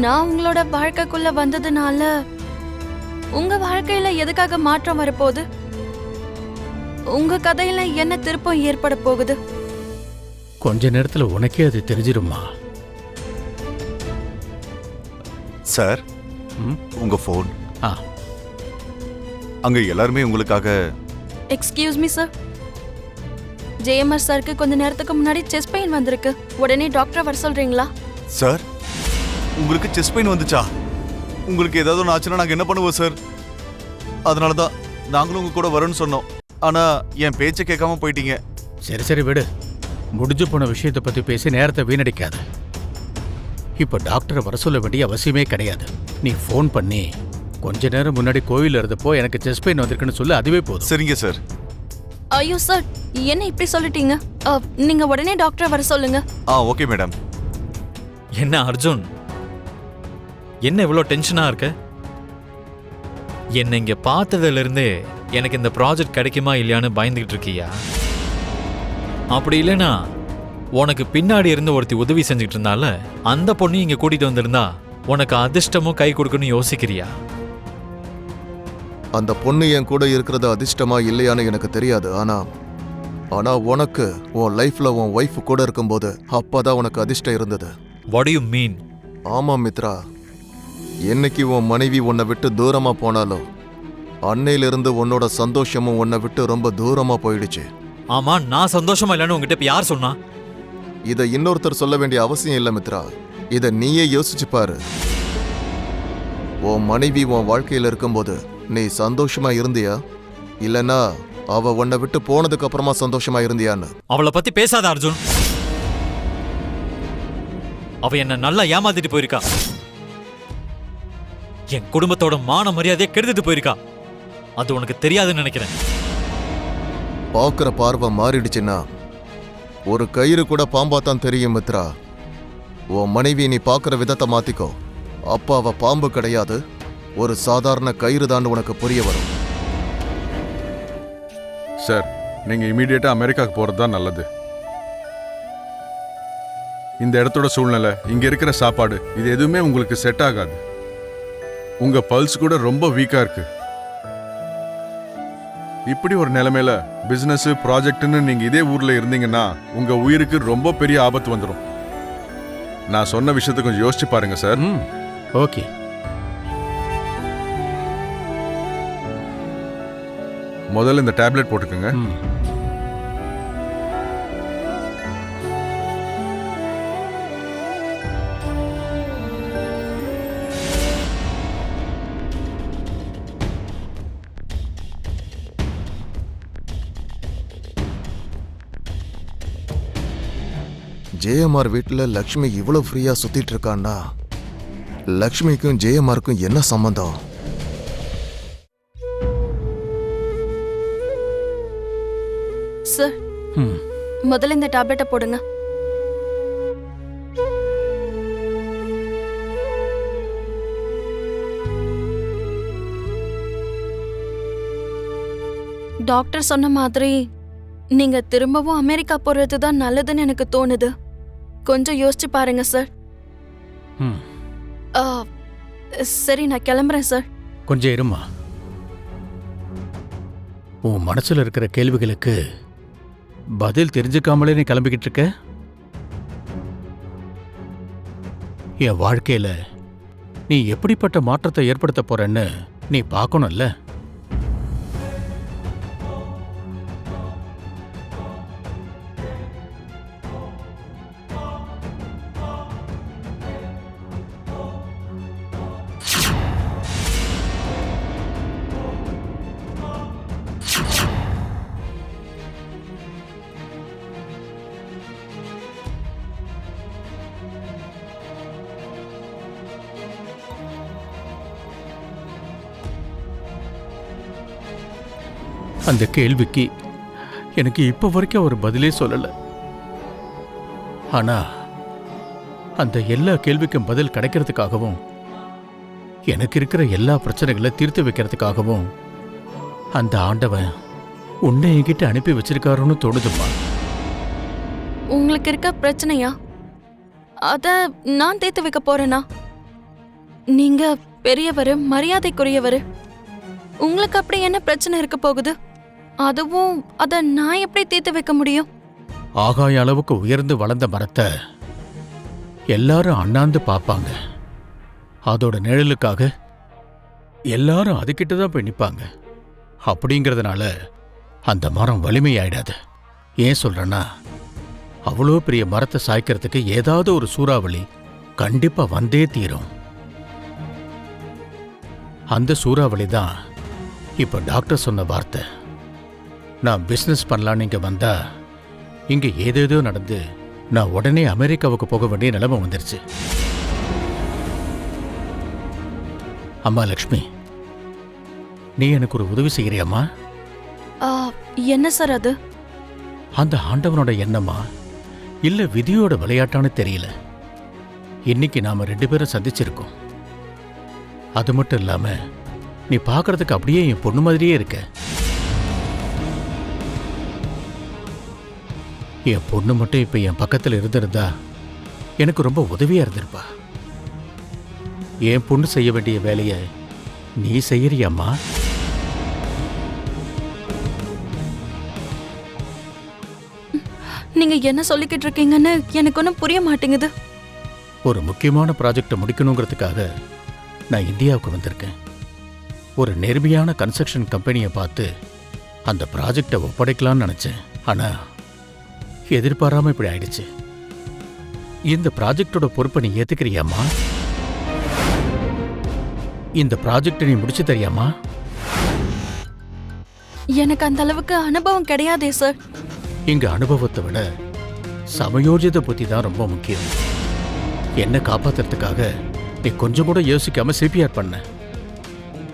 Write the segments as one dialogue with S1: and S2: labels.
S1: நான் உங்களோட வாழ்க்கைக்குள்ள வந்ததுனால உங்க வாழ்க்கையில எதுக்காக மாற்றம் வரப்போகுது? உங்க கதையில என்ன திருப்பம் ஏற்பட போகுது?
S2: கொஞ்ச நேரத்துல உனக்கே அது தெரிஞ்சிருமா?
S3: சார், உங்க போன்.
S2: ஆ,
S3: அங்க எல்லாருமே உங்களுக்காக.
S1: எக்ஸ்கியூஸ் மீ சார், ஜேஎம்ஆர் சாருக்கு கொஞ்ச நேரத்துக்கு முன்னாடி செஸ்ட் பெயின் வந்திருக்கு. உடனே டாக்டர் வர சொல்றீங்களா?
S3: சார், உங்களுக்கு செஸ்ட் பெயின் வந்துச்சா? உங்களுக்கு ஏதாவது ஒன்று ஆச்சுன்னா நாங்கள் என்ன பண்ணுவோம் சார்? அதனால தான் நாங்களும் உங்க கூட வரோன்னு சொன்னோம். ஆனா என் பேச்சை கேட்காம போயிட்டீங்க.
S2: சரி சரி விடு. முடிஞ்சு போன விஷயத்தை பத்தி பேசி நேரத்தை வீணடிக்காத. இப்ப டாக்டரை வர சொல்ல வேண்டிய அவசியமே கிடையாது. நீ ஃபோன் பண்ணி கொஞ்ச நேரம் முன்னாடி கோயில் இருந்தப்போ எனக்கு செஸ்ட் பெயின் வந்திருக்குன்னு சொல்லி அதுவே போதும்.
S3: சரிங்க சார்.
S1: ஐயோ சார், என்ன இப்படி சொல்லிட்டீங்க? நீங்க உடனே டாக்டரை வர சொல்லுங்க.
S3: Okay madam.
S4: என்ன அர்ஜுன், என்ன இவ்வளோ டென்ஷனா இருக்க? என்னை இங்க பார்த்ததுல இருந்தே எனக்கு இந்த ப்ராஜெக்ட் கிடைக்குமா இல்லையான்னு பயந்துகிட்டு இருக்கியா? அப்படி இல்லைனா உனக்கு பின்னாடி இருந்து ஒருத்தி உதவி செஞ்சுக்கிட்டு இருந்தால அந்த பொண்ணு இங்க கூட்டிட்டு வந்திருந்தா உனக்கு அதிர்ஷ்டமும் கை கொடுக்கணும்னு யோசிக்கிறியா?
S5: அந்த பொண்ணு என் கூட இருக்கிறது அதிர்ஷ்டமா இல்லையான்னு எனக்கு தெரியாது. ஆனா உனக்கு உன் லைஃப்ல உன் ஒய்ஃப் கூட இருக்கும்போது அப்பதான் உனக்கு அதிர்ஷ்டம் இருந்தது.
S4: What do you mean?
S5: ஆமா மித்ரா, என்னைக்கு உன் மனைவி உன்னை விட்டு தூரமா போனாலும் அன்னையிலிருந்து உன்னோட சந்தோஷமும் உன்னை விட்டு ரொம்ப தூரமா போயிடுச்சு.
S4: ஆமா, நான் சந்தோஷமா இல்லைன்னு உங்ககிட்ட இப்ப யார் சொன்னா?
S5: இதை இன்னொருத்தர் சொல்ல வேண்டிய அவசியம் இல்லை மித்ரா. இதை நீயே யோசிச்சு பாரு. உன் மனைவி உன் வாழ்க்கையில இருக்கும்போது நீ சந்தோஷமா இருந்தியா, இல்லனா அவ உன்னை விட்டு போனதுக்கு அப்புறமா சந்தோஷமா இருந்தியான்னு?
S4: அவளை பத்தி பேசாத அர்ஜுன். அவ என்ன நல்லா ஏமாத்திட்டு போயிருக்கா. என் குடும்பத்தோட மான மரியாதையை கெடுத்துட்டு போயிருக்கா. அது உனக்கு தெரியாதுன்னு நினைக்கிறேன்.
S5: பார்க்குற பார்வை மாறிடுச்சுன்னா ஒரு கயிறு கூட பாம்பாத்தான் தெரியும் மித்ரா. உன் மனைவி நீ பார்க்குற விதத்தை மாத்திக்கோ. அப்ப அவ பாம்பு கிடையாது, ஒரு சாதாரண கயிறு தான் உனக்கு புரிய வரும்.
S6: சார், நீங்க இமீடியட்டா அமெரிக்காவுக்கு போறது தான் நல்லது. இந்த இடத்தோட சூழ்நிலை, இங்க இருக்கிற சாப்பாடு, இது எதுவுமே உங்களுக்கு செட் ஆகாது. உங்க பல்ஸ் கூட ரொம்ப வீக்கா இருக்கு. இப்படி ஒரு நிலைமையில பிசினஸ் ப்ராஜெக்ட்னு நீங்க இதே ஊர்ல இருந்தீங்கன்னா உங்க உயிருக்கு ரொம்ப பெரிய ஆபத்து வந்துடும். நான் சொன்ன விஷயத்தை கொஞ்சம் யோசிச்சு பாருங்க சார்.
S2: ஓகே.
S6: முதல்ல இந்த டேப்லெட் போட்டுக்கோங்க.
S5: ஜேஎம்ஆர் வீட்டில் லக்ஷ்மி இவ்வளவு ஃப்ரீயா சுத்திட்டு இருக்கான்னா லக்ஷ்மிக்கும் ஜேஎம்ஆருக்கும் என்ன சம்பந்தம்?
S1: சார், முதல்ல இந்த டேப்லெட்டை போடுங்க. டாக்டர் சொன்ன மாதிரி நீங்க திரும்பவும் அமெரிக்கா போறது தான் நல்லதுன்னு எனக்கு தோணுது. கொஞ்சம் யோசிச்சு பாருங்க சார். சரி, நான் கிளம்புறேன் சார்.
S2: கொஞ்சம் இருமா. உன் மனசுல இருக்கிற கேள்விகளுக்கு பதில் தெரிஞ்சுக்காமலே நீ கிளம்பிக்கிட்டு இருக்க. என் வாழ்க்கையில நீ எப்படிப்பட்ட மாற்றத்தை ஏற்படுத்த போறன்னு நீ பார்க்கணும்ல. அந்த கேள்விக்கு எனக்கு இப்ப வரைக்கும் ஒரு பதிலே சொல்லல. ஆனா அந்த எல்லா கேள்விக்கும் பதில் கிடைக்கிறதுக்காகவும் எனக்கு இருக்கிற எல்லா பிரச்சனைகளை தீர்த்து வைக்கிறதுக்காகவும் அந்த ஆண்டவன் உன்னை என்கிட்ட அனுப்பி வச்சிருக்காருன்னு தோணுதும்மா.
S1: உங்களுக்கு இருக்க பிரச்சனையா? அத நான் தீர்த்து வைக்க போறேனா? நீங்க பெரியவர், மரியாதைக்குரியவர். உங்களுக்கு அப்படி என்ன பிரச்சனை இருக்க போகுது? அதுவும் அத நான் எப்படி தீர்த்து வைக்க முடியும்?
S2: ஆகாய அளவுக்கு உயர்ந்து வளர்ந்த மரத்தை எல்லாரும் அண்ணாந்து பார்ப்பாங்க. அதோட நிழலுக்காக எல்லாரும் அதுக்கிட்ட தான் போய் நிற்பாங்க. அப்படிங்கிறதுனால அந்த மரம் வலிமையாயிடாது. ஏன் சொல்றேன்னா, அவ்வளோ பெரிய மரத்தை சாய்க்கிறதுக்கு ஏதாவது ஒரு சூறாவளி கண்டிப்பா வந்தே தீரும். அந்த சூறாவளி தான் இப்ப டாக்டர் சொன்ன வார்த்தை. நான் பிசினஸ் பண்ணலான்னு இங்க வந்தா இங்க ஏதேதோ நடந்து நான் உடனே அமெரிக்காவுக்கு போக வேண்டிய நிலைமை வந்துருச்சு. அம்மா லக்ஷ்மி, நீ எனக்கு ஒரு உதவி செய்கிறியம்மா?
S1: ஆ, என்ன சார் அது?
S2: அந்த ஆண்டவனோட எண்ணமா இல்ல விதியோட விளையாட்டான்னு தெரியல. இன்னைக்கு நாம 2 பேரும் சந்திச்சிருக்கோம். அது மட்டும் இல்லாம நீ பார்க்கறதுக்கு அப்படியே என் பொண்ணு மாதிரியே இருக்க. என் பொண்ணு மட்டும் இப்ப என் பக்கத்துல இருந்திருந்தா எனக்கு ரொம்ப உதவியா இருந்திருப்பா. என் பொண்ணு செய்ய வேண்டிய வேலையை நீ செய்யறியம்மா?
S1: நீங்க என்ன சொல்லிக்கிட்டு இருக்கீங்கன்னு எனக்கு ஒன்றும் புரிய மாட்டேங்குது.
S2: ஒரு முக்கியமான ப்ராஜெக்டை முடிக்கணுங்கிறதுக்காக நான் இந்தியாவுக்கு வந்திருக்கேன். ஒரு நேர்மையான கன்ஸ்ட்ரக்ஷன் கம்பெனியை பார்த்து அந்த ப்ராஜெக்டை ஒப்படைக்கலாம்னு நினச்சேன். ஆனால் எதிர்பாராமல் இப்படி ஆயிடுச்சு. இந்த ப்ராஜெக்டோட பொறுப்பை நீ ஏற்றுக்கிறியாம்மா? இந்த ப்ராஜெக்டை நீ முடிச்சு தரியாமா?
S1: எனக்கு அந்த அளவுக்கு அனுபவம் கிடையாதே சார்.
S2: இங்க அனுபவத்தை விட சமயோஜித புத்தி தான் ரொம்ப முக்கியம். என்ன காப்பாத்துறதுக்காக நீ கொஞ்சம் கூட யோசிக்காம சிபிஆர் பண்ண.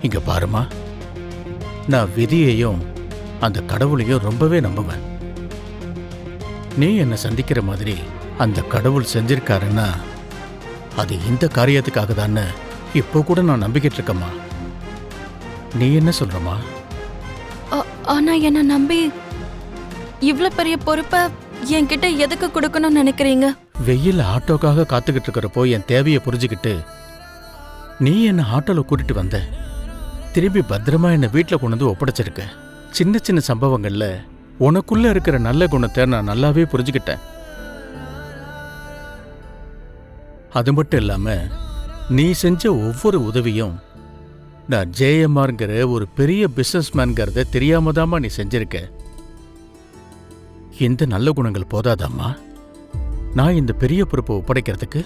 S2: இங்க பாருமா, நான் விதியையும் அந்த கடவுளையும் ரொம்பவே நம்புவேன். நீ என்ன சந்திக்கிற மாதிரி அந்த கடவுள் செஞ்சிருக்காருன்னா அது இந்த காரியத்துக்காக தானே இப்போ கூட நான் நம்பிக்கிட்டு இருக்கம்மா. நீ என்ன சொல்றமா?
S1: ஆனா என்ன நம்பி இவ்ளோ பெரிய பொறுப்பை என்கிட்ட எதுக்கு கொடுக்கணும்னு நினைக்கிறீங்க?
S2: வெயில் ஆட்டோக்காக காத்துக்கிட்டு இருக்கிறப்போ என் தேவையை புரிஞ்சுக்கிட்டு நீ என்ன ஆட்டோல கூட்டிட்டு வந்த. திரும்பி பத்திரமா என்ன வீட்டில் கொண்டு வந்து ஒப்படைச்சிருக்க. சின்ன சின்ன சம்பவங்கள்ல உனக்குள்ள இருக்கிற நல்ல குணத்தை நான் நல்லாவே புரிஞ்சுக்கிட்டேன். அது மட்டும் இல்லாம நீ செஞ்ச ஒவ்வொரு உதவியும் நான் ஜேஎம்ஆர்ங்கிற ஒரு பெரிய பிசினஸ்மேன்கிறத தெரியாமதாம்மா நீ செஞ்சிருக்க. இந்த நல்ல குணங்கள் போதாதாம்மா நான் இந்த பெரிய பொறுப்பை ஒப்படைக்கிறதுக்கு?